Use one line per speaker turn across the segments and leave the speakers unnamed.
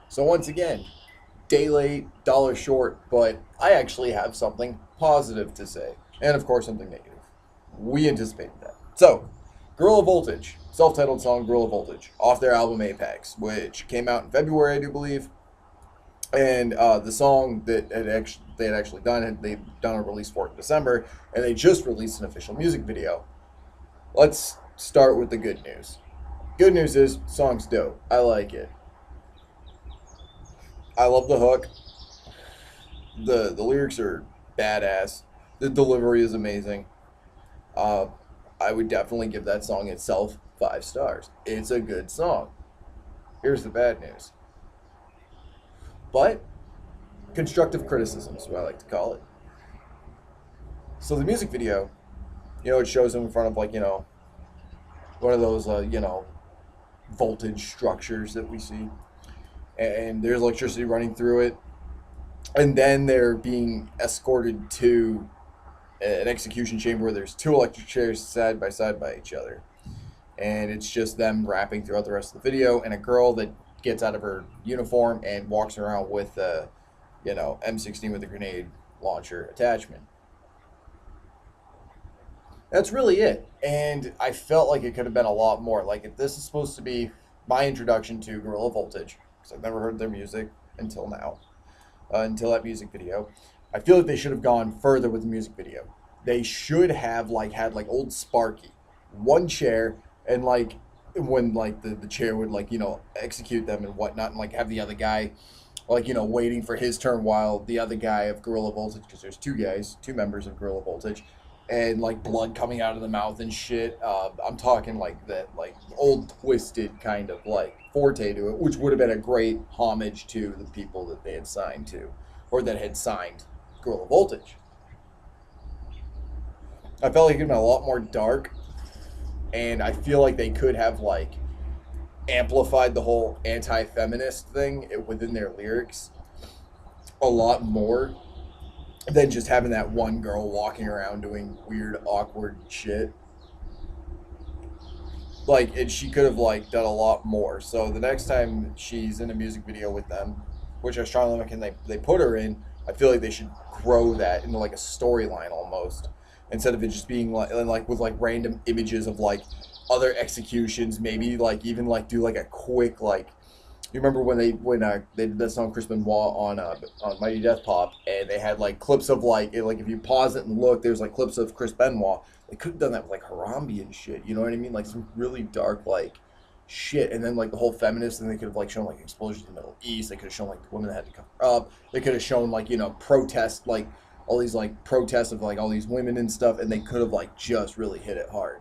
So once again, day late, dollar short, but I actually have something positive to say. And of course, something negative. We anticipated that. So, Gorilla Voltage, self titled song Gorilla Voltage, off their album Apex, which came out in February, I do believe. And the song that they had actually done, they'd done a release for it in December, and they just released an official music video. Let's start with the good news. Good news is, song's dope. I like it. I love the hook. The lyrics are badass. The delivery is amazing. Uh, I would definitely give that song itself 5 stars. It's a good song. Here's the bad news, but constructive criticism is what I like to call it. So the music video, it shows him in front of one of those voltage structures that we see, and there's electricity running through it, and then they're being escorted to an execution chamber where there's two electric chairs side by each other, and it's just them rapping throughout the rest of the video, and a girl that gets out of her uniform and walks around with a M16 with a grenade launcher attachment. That's really it. And I felt like it could have been a lot more. Like, if this is supposed to be my introduction to Gorilla Voltage, because I've never heard their music until now, until that music video, I feel like they should have gone further with the music video. They should have had old Sparky, one chair, and when the chair would execute them and whatnot, and have the other guy waiting for his turn while the other guy of Gorilla Voltage, because there's two members of Gorilla Voltage, and blood coming out of the mouth and shit. I'm talking that old twisted kind of forte to it, which would have been a great homage to the people that they had signed to, or that had signed Gorilla Voltage. I felt like it could have been a lot more dark, and I feel like they could have amplified the whole anti-feminist thing within their lyrics a lot more than just having that one girl walking around doing weird, awkward shit. And she could have done a lot more. So the next time she's in a music video with them, which I strongly recommend they put her in, I feel like they should grow that into a storyline almost, instead of it just being with random images of other executions. Maybe even do a quick you remember when they did that song Chris Benoit on Mighty Death Pop, and they had clips of if you pause it and look, there's clips of Chris Benoit. They could have done that with Harambe and shit. You know what I mean? Some really dark shit, and then the whole feminist thing. They could have shown explosions in the Middle East. They could have shown the women that had to cover up. They could have shown protest all these protests of all these women and stuff, and they could have just really hit it hard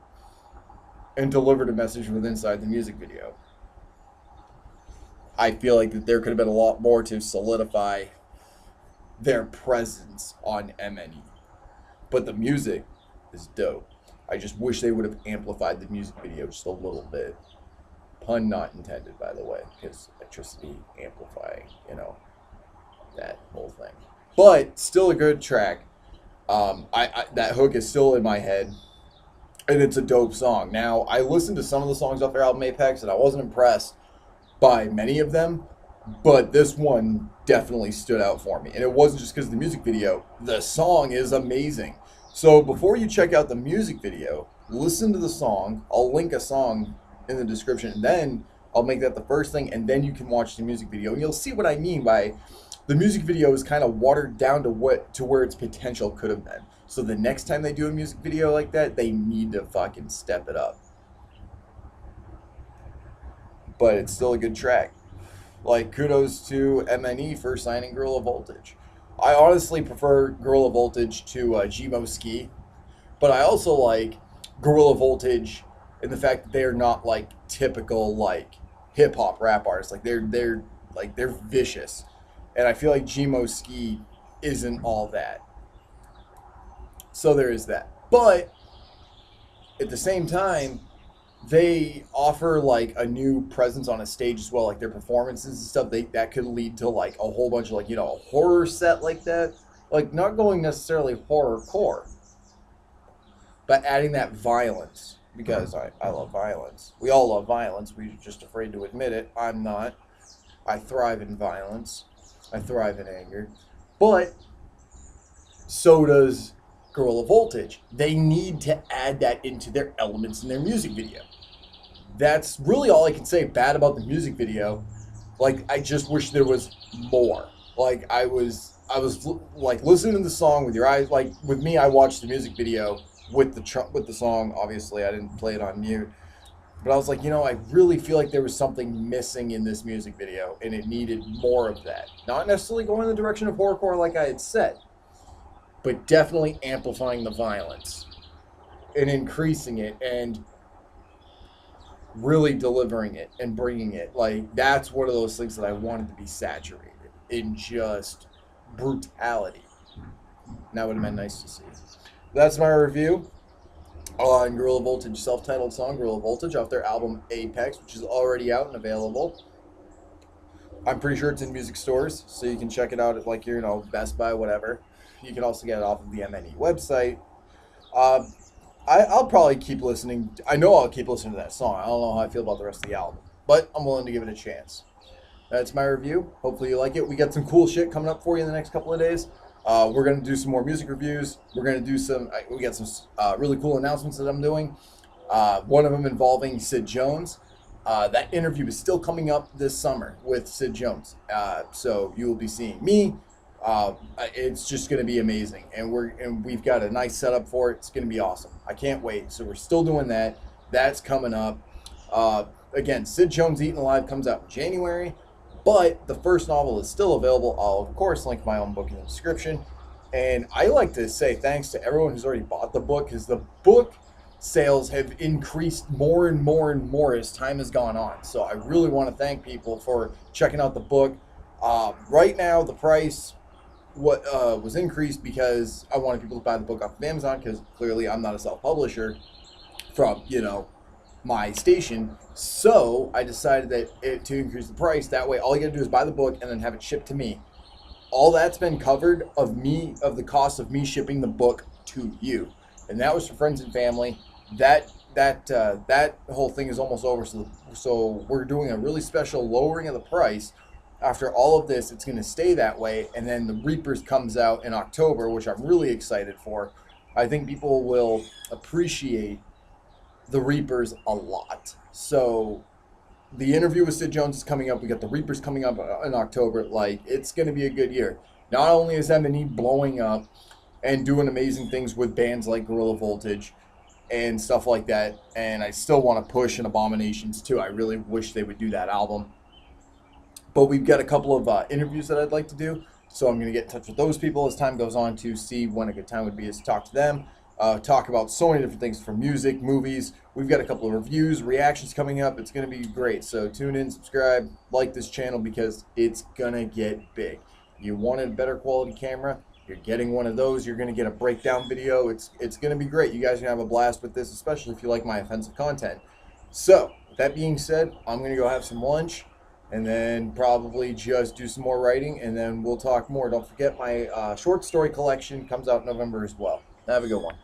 and delivered a message from inside the music video. I feel like that there could have been a lot more to solidify their presence on MNE. But the music is dope. I just wish they would have amplified the music video just a little bit. Pun not intended, by the way, because electricity amplifying, that whole thing. But still a good track. That hook is still in my head, and it's a dope song. Now, I listened to some of the songs off their album Apex, and I wasn't impressed by many of them, but this one definitely stood out for me. And it wasn't just because of the music video. The song is amazing. So before you check out the music video, listen to the song. I'll link a song in the description, and then I'll make that the first thing, and then you can watch the music video, and you'll see what I mean by the music video is kind of watered down to where its potential could have been. So the next time they do a music video like that, they need to fucking step it up. But it's still a good track. Kudos to MNE for signing Gorilla Voltage. I honestly prefer Gorilla Voltage to Gmo Ski, but I also like Gorilla Voltage in the fact that they're not typical hip hop rap artists. They're vicious, and I feel like Gmo Ski isn't all that. So there is that. But at the same time, they offer a new presence on a stage as well, their performances and stuff. That could lead to a whole bunch of a horror set like that, not going necessarily horror core, but adding that violence, because I love violence. We all love violence. We're just afraid to admit it. I'm not. I thrive in violence. I thrive in anger. But so does Gorilla Voltage. They need to add that into their elements in their music video. That's really all I can say bad about the music video. Like, I just wish there was more. Like, I was like listening to the song with your eyes. Like with me, I watched the music video with the song. Obviously, I didn't play it on mute, but I was like, I really feel like there was something missing in this music video, and it needed more of that. Not necessarily going in the direction of horrorcore, like I had said, but definitely amplifying the violence and increasing it and really delivering it and bringing it. Like, that's one of those things that I wanted to be saturated in just brutality. And that would have been nice to see. That's my review on Gorilla Voltage self-titled song, Gorilla Voltage, off their album Apex, which is already out and available. I'm pretty sure it's in music stores, so you can check it out at, like, Best Buy, whatever. You can also get it off of the MNE website. I'll probably keep listening. I know I'll keep listening to that song. I don't know how I feel about the rest of the album, but I'm willing to give it a chance. That's my review. Hopefully you like it. We got some cool shit coming up for you in the next couple of days. We're going to do some more music reviews. We're going to do we got some really cool announcements that I'm doing. One of them involving Sid Jones. That interview is still coming up this summer with Sid Jones. So you will be seeing me. It's just going to be amazing. And we've got a nice setup for it. It's going to be awesome. I can't wait. So we're still doing that. That's coming up. Again, Sid Jones Eaten Alive comes out in January. But the first novel is still available. I'll, of course, link my own book in the description. And I like to say thanks to everyone who's already bought the book, because the book sales have increased more and more and more as time has gone on. So I really want to thank people for checking out the book. Right now, the price was increased because I wanted people to buy the book off of Amazon, because clearly I'm not a self-publisher from, my station. So I decided to increase the price. That way, all you gotta do is buy the book and then have it shipped to me. All that's been covered of the cost of me shipping the book to you, and that was for friends and family. That whole thing is almost over. So we're doing a really special lowering of the price. After all of this, it's going to stay that way, and then the Reapers comes out in October, which I'm really excited for. I think people will appreciate the Reapers a lot. So the interview with Sid Jones is coming up. We got the Reapers coming up in October. Like, it's going to be a good year. Not only is MNE blowing up and doing amazing things with bands like Gorilla Voltage and stuff like that, and I still want to push an Abominations too. I really wish they would do that album. But we've got a couple of interviews that I'd like to do. So I'm going to get in touch with those people as time goes on to see when a good time would be to talk to them. Talk about so many different things, from music, movies. We've got a couple of reviews, reactions coming up. It's going to be great. So tune in, subscribe, like this channel, because it's going to get big. You wanted a better quality camera, you're getting one of those. You're going to get a breakdown video. It's going to be great. You guys are going to have a blast with this, especially if you like my offensive content. So with that being said, I'm going to go have some lunch and then probably just do some more writing, and then we'll talk more. Don't forget my short story collection comes out in November as well. Have a good one.